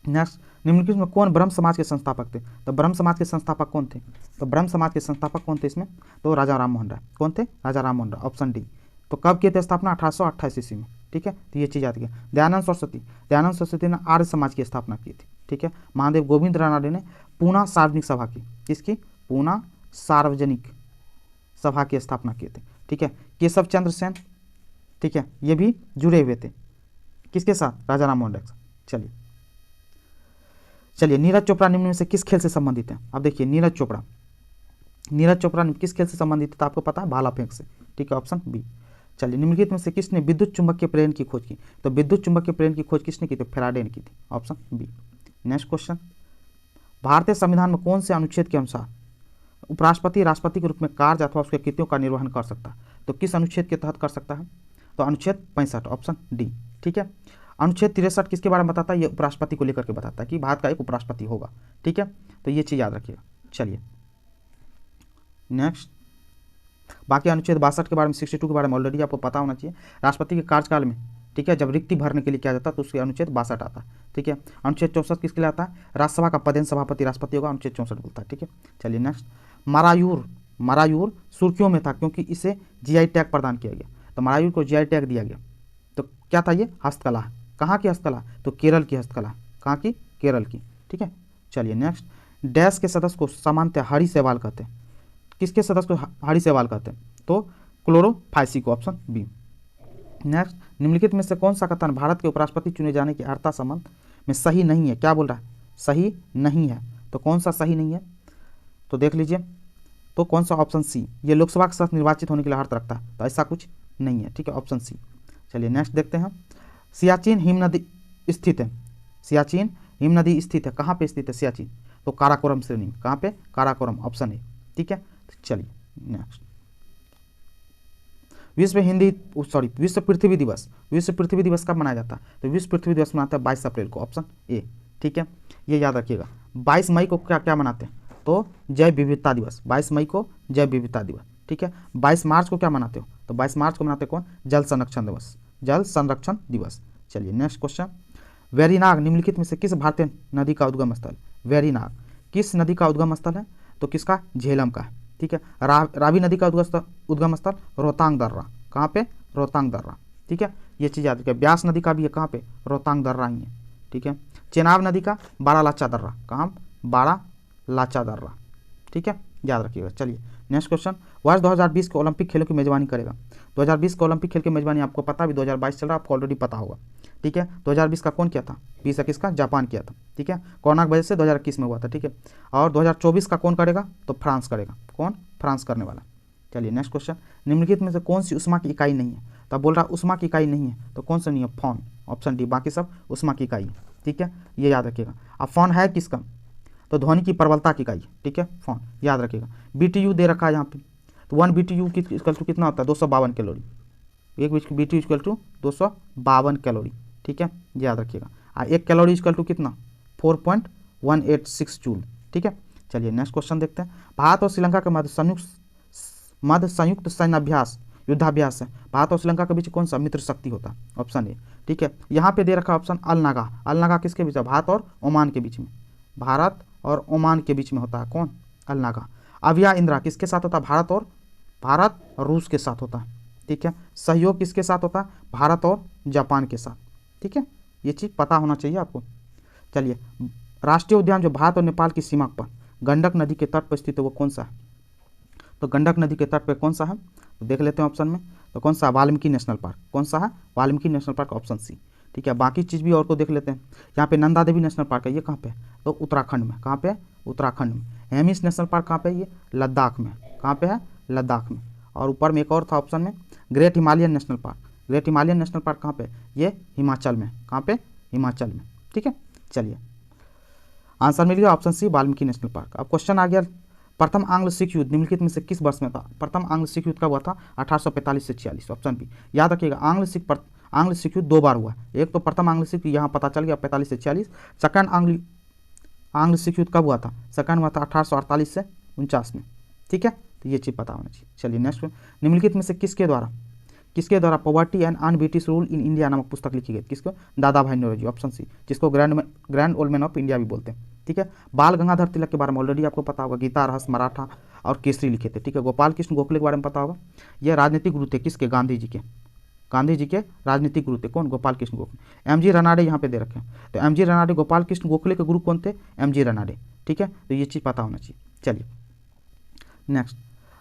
नेक्स्ट, निम्नलिखित में कौन ब्रह्म समाज के संस्थापक थे? तो ब्रह्म समाज के संस्थापक कौन थे? तो ब्रह्म समाज के संस्थापक कौन थे इसमें? तो राजा राम मोहन राय। कौन थे? राजा राम मोहन राय, ऑप्शन डी। तो कब किए थे स्थापना? 1828 ईस्वी में। ठीक है, तो ये चीज़ याद रखिए। दयानंद सरस्वती, दयानंद सरस्वती ने आर्य समाज की स्थापना की थी। ठीक है, महादेव गोविंद रानडे ने पूना सार्वजनिक सभा की, किसकी? पूना सार्वजनिक सभा की स्थापना किए थे। ठीक है, केशव चंद्र सेन, ठीक है, ये भी जुड़े हुए थे किसके साथ? राजा राम मोहन राय। चलिए चलिए, नीरज चोपड़ा निम्न में से किस खेल से संबंधित है? अब देखिए, नीरज चोपड़ा किस खेल से संबंधित है? तो आपको पता है, भाला फेंक से। ठीक है, ऑप्शन बी। चलिए, निम्नलिखित में से किसने विद्युत चुंबकीय प्रेरण की खोज की? तो विद्युत चुंबकीय प्रेरण की खोज किसने की? तो फैराडे ने की थी, ऑप्शन बी। नेक्स्ट क्वेश्चन, भारतीय संविधान में कौन से अनुच्छेद के अनुसार उपराष्ट्रपति राष्ट्रपति के रूप में कार्य अथवा उसके कृत्यों का निर्वहन कर सकता है? तो किस अनुच्छेद के तहत कर सकता है? तो अनुच्छेद 65, ऑप्शन डी। ठीक है, अनुच्छेद 63 किसके बारे में बताता है? ये उपराष्ट्रपति को लेकर के बताता है कि भारत का एक उपराष्ट्रपति होगा। ठीक है, तो ये चीज़ याद रखिएगा। चलिए नेक्स्ट, बाकी अनुच्छेद 62 के बारे में, 62 के बारे में ऑलरेडी आपको पता होना चाहिए। राष्ट्रपति के कार्यकाल में, ठीक है, जब रिक्ति भरने के लिए किया जाता है तो उसके अनुच्छेद 62 आता है। ठीक है, अनुच्छेद 64 किसके लिए आता है? राज्यसभा का पदेन सभापति राष्ट्रपति होगा, अनुच्छेद 64 बोलता है। ठीक है, चलिए नेक्स्ट, मरायूर सुर्खियों में था क्योंकि इसे जीआई टैग प्रदान किया गया। तो मरायूर को जीआई टैग दिया गया, तो क्या था? ये हस्तकला। कहाँ की हस्तकला? तो केरल की हस्तकला। कहाँ की? केरल की। ठीक है, चलिए नेक्स्ट, डैश के सदस्य को सामान्यतः हरी शैवाल कहते हैं। किसके सदस्य को हरी शैवाल कहते हैं? तो क्लोरोफाइसी को, ऑप्शन बी। नेक्स्ट, निम्नलिखित में से कौन सा कथन भारत के उपराष्ट्रपति चुने जाने की अर्हता संबंध में सही नहीं है? क्या बोल रहा है? सही नहीं है। तो कौन सा सही नहीं है? तो देख लीजिए, तो कौन सा? ऑप्शन सी, ये लोकसभा के साथ निर्वाचित होने के लिए अर्हता रखता है, तो ऐसा कुछ नहीं है। ठीक है, ऑप्शन सी। चलिए नेक्स्ट देखते हैं, सियाचिन हिम नदी स्थित है। सियाचिन हिम नदी स्थित है, कहाँ पे स्थित है सियाचिन? तो काराकोरम श्रेणी में। कहाँ पे? Karakoram, option A. ठीक है, तो चलिए नेक्स्ट, विश्व पृथ्वी दिवस कब मनाया जाता है? तो विश्व पृथ्वी दिवस मनाता है 22 अप्रैल को, ऑप्शन ए। ठीक है, ये याद रखिएगा। 22 मई को क्या मनाते हैं? तो जैव विविधता दिवस। 22 मई को जैव विविधता दिवस। ठीक है, 22 मार्च को क्या मनाते हो? तो 22 मार्च को मनाते कौन? जल संरक्षण दिवस। चलिए नेक्स्ट क्वेश्चन, वेरीनाग निम्नलिखित में से किस भारतीय नदी का उद्गम स्थल? वेरीनाग किस नदी का उद्गम स्थल है? तो किसका? झेलम का है। ठीक है, रावी नदी का उद्गम स्थल रोहतांग दर्रा। कहाँ पे? रोहतांग दर्रा। ठीक है, ये चीज़ याद रखिए। ब्यास नदी का भी है, कहाँ पे? रोहतांग दर्रा ही है। ठीक है, चेनाब नदी का बारालाचा दर्रा। कहाँ? बारालाचा दर्रा। ठीक है, याद रखिएगा। चलिए नेक्स्ट क्वेश्चन, वर्ष 2020 के ओलंपिक खेलों की मेजबानी करेगा? 2020 के ओलंपिक खेल की मेजबानी आपको पता, अभी 2022 चल रहा है, आपको ऑलरेडी पता होगा। ठीक है, 2020 का कौन किया था? 2021 का जापान किया था। ठीक है, कोरोना की वजह से 2021 में हुआ था। ठीक है, और 2024 का कौन करेगा? तो फ्रांस करेगा। कौन? फ्रांस करने वाला। चलिए नेक्स्ट क्वेश्चन, निम्नलिखित में से कौन सी उष्मा की इकाई नहीं है? तो बोल रहा उष्मा की इकाई नहीं है, तो कौन सा नहीं है? Phon, option D. बाकी सब उष्मा की इकाई है। ठीक है, ये याद रखिएगा। अब फॉन है किसका? तो ध्वनि की प्रबलता की इकाई। ठीक है, फॉन याद रखिएगा। BTU दे रखा है यहाँ पे, तो 1 BTU की इक्वल टू कितना होता है? 252 calorie. 1 BTU equal to 252 calorie. ठीक है, याद रखिएगा। 1 कैलोरी इक्वल टू कितना? 4.186 जूल। ठीक है, चलिए नेक्स्ट क्वेश्चन देखते हैं, भारत और श्रीलंका के मध्य संयुक्त सैन्य युद्धाभ्यास है। भारत और श्रीलंका के बीच कौन सा मित्र शक्ति होता है? Option A. ठीक है, यहाँ पे दे रखा ऑप्शन अल नागा किसके बीच है? भारत और ओमान के बीच में। भारत और ओमान के बीच में होता है कौन? अल नागा। अविया इंदिरा किसके साथ होता है? भारत और रूस के साथ होता है। ठीक है, सहयोग किसके साथ होता है? भारत और जापान के साथ। ठीक है, ये चीज़ पता होना चाहिए आपको। चलिए, राष्ट्रीय उद्यान जो भारत और नेपाल की सीमा पर गंडक नदी के तट पर स्थित है वो कौन सा है? तो गंडक नदी के तट पर कौन सा है? तो देख लेते हैं ऑप्शन में, तो कौन सा? Valmiki National Park. कौन सा है? Valmiki National Park, option C. ठीक है, बाकी चीज़ भी और को देख लेते हैं। यहाँ पे नंदा देवी नेशनल पार्क है, ये कहाँ पे है? तो उत्तराखंड में। कहाँ पे है? उत्तराखंड में। हेमिस नेशनल पार्क कहाँ पे है? ये लद्दाख में। कहाँ पे है? लद्दाख में। और ऊपर में एक और था ऑप्शन में, great Himalayan national park. Great Himalayan national park कहाँ पे? ये हिमाचल में। कहाँ पे? हिमाचल में। ठीक है, चलिए आंसर मिल गया option C, Valmiki National Park. अब क्वेश्चन आ गया, प्रथम आंग्ल सिख युद्ध निम्नलिखित में से किस वर्ष में था? प्रथम आंग्ल सिख युद्ध कब हुआ था? 1845 से 46, ऑप्शन बी। याद रखिएगा, आंग्ल सिख युद्ध 2 बार हुआ। एक तो प्रथम आंग्ल सिख यहाँ पता चल गया 45 से 46। सेकंड आंग्ल सिख युद्ध कब हुआ था? सेकंड हुआ था 1848 से 49 में। ठीक है, तो ये चीज़ पता होना चाहिए। चलिए नेक्स्ट, निम्नलिखित में से किसके द्वारा poverty and un British rule in India नामक पुस्तक लिखी गई? किसको? दादा भाई नौरोजी, ऑप्शन सी, जिसको grand old man of India भी बोलते हैं। ठीक है, बाल गंगाधर तिलक के बारे में ऑलरेडी आपको पता होगा, गीता, रहस्य, मराठा और केसरी लिखे थे। ठीक है, गोपाल कृष्ण गोखले के बारे में पता होगा, ये राजनीतिक गुरु थे किसके? गांधी जी के राजनीतिक गुरु थे। कौन? गोपाल कृष्ण गोखले। एमजी रनाडे यहाँ पे दे रखे हैं, तो एमजी रनाडे गोपाल कृष्ण गोखले के गुरु कौन थे? एमजी रनाडे। ठीक है, तो ये चीज़ पता होना चाहिए। चलिए नेक्स्ट,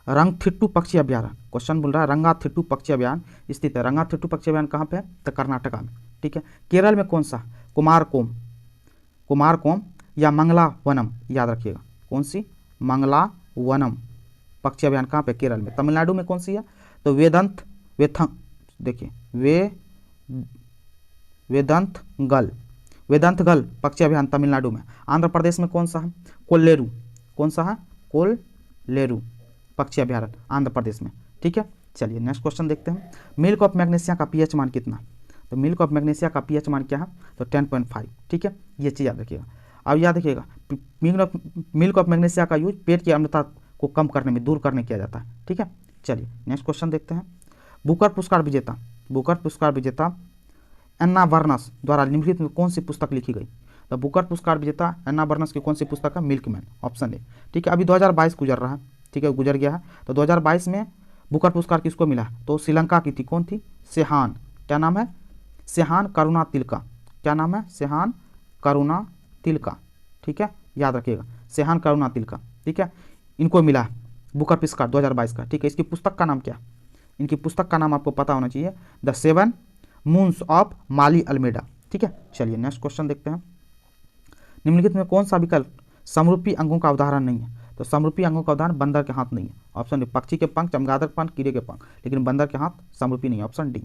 रंगथिट्टू पक्षी अभ्यारण्य, क्वेश्चन बोल रहा है रंगाथिट्टू पक्षी अभ्यारण्य स्थित है। रंगाथिट्टू पक्षी अभ्यारण्य कहाँ पे है? तो कर्नाटका में। ठीक है, केरल में कौन सा? कुमारकोम या मंगला वनम, याद रखिएगा। कौन सी? मंगला वनम पक्षी अभ्यारण्य कहाँ पे? केरल में। तमिलनाडु में कौन सी है? तो देखिए वेदंतगल पक्षी अभ्यारण्य तमिलनाडु में। आंध्र प्रदेश में कौन सा है? कोल्लेरू। कौन सा है? कोल्लेरू पक्षी अभ्यारण्य आंध्र प्रदेश में। ठीक है, चलिए नेक्स्ट क्वेश्चन देखते हैं। मिल्क ऑफ मैग्नीशिया का पीएच मान कितना? तो मिल्क ऑफ मैग्नीशिया का पीएच मान क्या है? तो 10.5। ठीक है, ये चीज़ याद रखिएगा। अब याद रखिएगा, मिल्क ऑफ मैग्नीशिया का यूज पेट की अम्लता को कम करने में, दूर करने किया जाता है। ठीक है, चलिए नेक्स्ट क्वेश्चन देखते हैं। बुकर पुरस्कार विजेता एन्ना बर्नस द्वारा निम्नलिखित में कौन सी पुस्तक लिखी गई? तो बुकर पुरस्कार विजेता एन्ना बर्नस की कौन सी पुस्तक है? Milkman, option A. ठीक है, अभी 2022 गुजर रहा है। ठीक है, गुजर गया है। तो 2022 में बुकर पुरस्कार किसको मिला? तो श्रीलंका की थी। कौन थी? सेहान, क्या नाम है? सेहान करुणा तिलका। क्या नाम है? सेहान करुणा तिलका। ठीक है, याद रखिएगा, सेहान करुणा तिलका। ठीक है, इनको मिला है बुकर पुरस्कार 2022 का। ठीक है, इसकी पुस्तक का नाम क्या? इनकी पुस्तक का नाम आपको पता होना चाहिए, the 7 moons of Maali Almeida. ठीक है, चलिए नेक्स्ट क्वेश्चन देखते हैं। निम्नलिखित में कौन सा विकल्प समरूपी अंगों का उदाहरण नहीं है? तो समरूपी अंगों का उदाहरण बंदर के हाथ नहीं है, ऑप्शन डी। पक्षी के पंख, चमगादड़ के पंख, कीड़े के पंख, लेकिन बंदर के हाथ समरूपी नहीं है, ऑप्शन डी।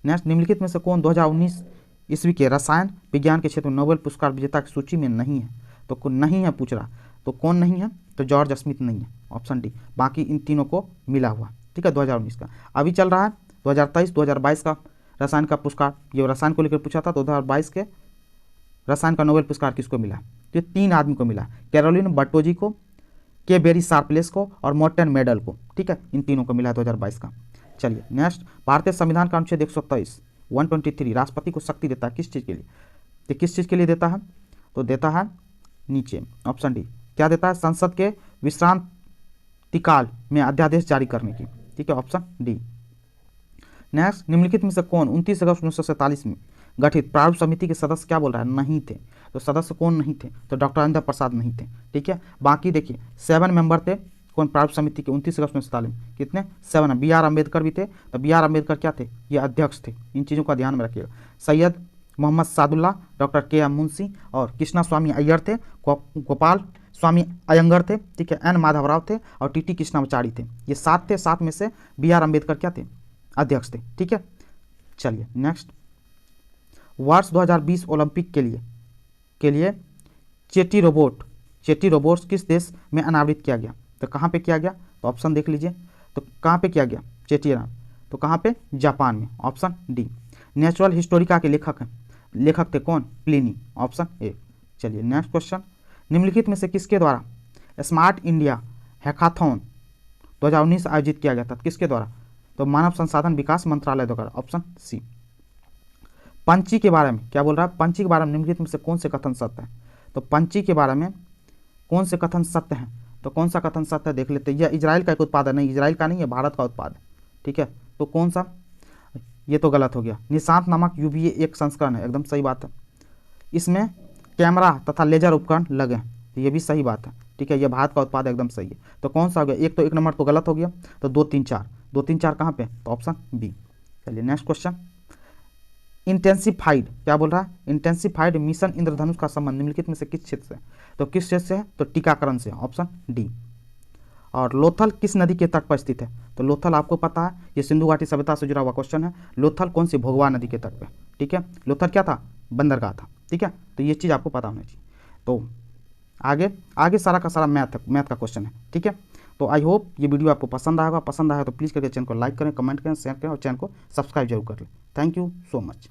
नेक्स्ट, निम्नलिखित में से कौन 2019 ईस्वी के रसायन विज्ञान के क्षेत्र में नोबेल पुरस्कार विजेता की सूची में नहीं है? तो कौन नहीं है पूछ रहा, तो कौन नहीं है? तो जॉर्ज स्मिथ नहीं है, ऑप्शन डी। बाकी इन तीनों को मिला हुआ। ठीक है, 2019 का अभी चल रहा है। 2023 2022 का रसायन का पुरस्कार, ये रसायन को लेकर पूछा था। 2022 के रसायन का नोबेल पुरस्कार किसको मिला? तो 3 आदमी को मिला, कैरोलिन बर्टोजी को, के बेरी शार्पलेस को और मॉर्टन मेडल को। ठीक है, इन तीनों को मिला 2022 का। चलिए नेक्स्ट, भारतीय संविधान का अनुच्छेद 123 राष्ट्रपति को शक्ति देता है किस चीज़ के लिए? तो किस चीज़ के लिए देता है? तो देता है नीचे, ऑप्शन डी। क्या देता है? संसद के विश्रांतिकाल में अध्यादेश जारी करने की। ठीक है, ऑप्शन डी। नेक्स्ट, निम्नलिखित में से कौन 29 अगस्त 1947 में गठित प्रारूप समिति के सदस्य क्या बोल रहा है? नहीं थे। तो सदस्य कौन नहीं थे? तो डॉक्टर राजेंद्र प्रसाद नहीं थे। ठीक है, बाकी देखिए 7 मेंबर थे कौन प्रारूप समिति के 29 अगस्त 1947 में? कितने? 7। बी आर अम्बेडकर भी थे। तो बी आर अम्बेडकर क्या थे? ये अध्यक्ष थे। इन चीज़ों का ध्यान में रखिएगा। सैयद मोहम्मद सादुल्ला, डॉक्टर के एम मुंशी और कृष्णा स्वामी अय्यर थे। गोपाल स्वामी अयंगर थे। ठीक है, एन माधवराव थे और टी टी कृष्णाचारी थे। ये 7 थे। 7 में से बी आर अम्बेडकर क्या थे? अध्यक्ष थे। ठीक है, चलिए नेक्स्ट, वर्ष 2020 ओलंपिक के लिए चेटी रोबोट्स किस देश में अनावृत किया गया? तो कहाँ पे किया गया? तो ऑप्शन देख लीजिए। तो कहाँ पे किया गया चेटी राम? तो कहाँ पे? जापान में, ऑप्शन डी। नेचुरल हिस्टोरिका के लेखक थे कौन? Pliny, option A. चलिए नेक्स्ट क्वेश्चन, निम्नलिखित में से किसके द्वारा स्मार्ट इंडिया हैकाथॉन 2019 आयोजित किया गया था? किसके द्वारा? तो मानव संसाधन विकास मंत्रालय द्वारा, ऑप्शन सी। पंछी के बारे में क्या बोल रहा है? पंछी के बारे में निम्नलिखित में से कौन से कथन सत्य है? तो पंछी के बारे में कौन से कथन सत्य हैं? तो कौन सा कथन सत्य है देख लेते हैं। यह इजराइल का एक उत्पाद है, नहीं इजराइल का नहीं है, भारत का उत्पाद है। ठीक है, तो कौन सा? ये तो गलत हो गया। निशांत नामक यूवीए एक संस्करण है, एकदम सही बात है। इसमें कैमरा तथा लेजर उपकरण लगे हैं, तो ये भी सही बात है, ठीक है। ये भारत का उत्पाद एकदम सही है। तो कौन सा हो गया, एक नंबर तो गलत हो गया। तो 2, 3, 4, 2, 3, 4 कहाँ पे, तो ऑप्शन बी। चलिए नेक्स्ट क्वेश्चन। इंटेंसिफाइड क्या बोल रहा है, इंटेंसिफाइड मिशन इंद्रधनुष का संबंध निम्नलिखित में से किस क्षेत्र से, तो किस क्षेत्र से है, तो टीकाकरण से, ऑप्शन डी। और लोथल किस नदी के तट पर स्थित है, तो लोथल आपको पता है ये सिंधु घाटी सभ्यता से जुड़ा हुआ क्वेश्चन है। लोथल कौन सी, भोगवा नदी के तट पे, ठीक है। लोथल क्या था, बंदरगाह था, ठीक है। तो ये चीज़ आपको पता होनी चाहिए। तो आगे सारा का सारा मैथ का क्वेश्चन है, ठीक है। तो आई होप ये वीडियो आपको पसंद आएगा। पसंद आया तो प्लीज़ करके चैनल को लाइक करें, कमेंट करें, शेयर करें और चैनल को सब्सक्राइब जरूर कर लें। Thank you so much.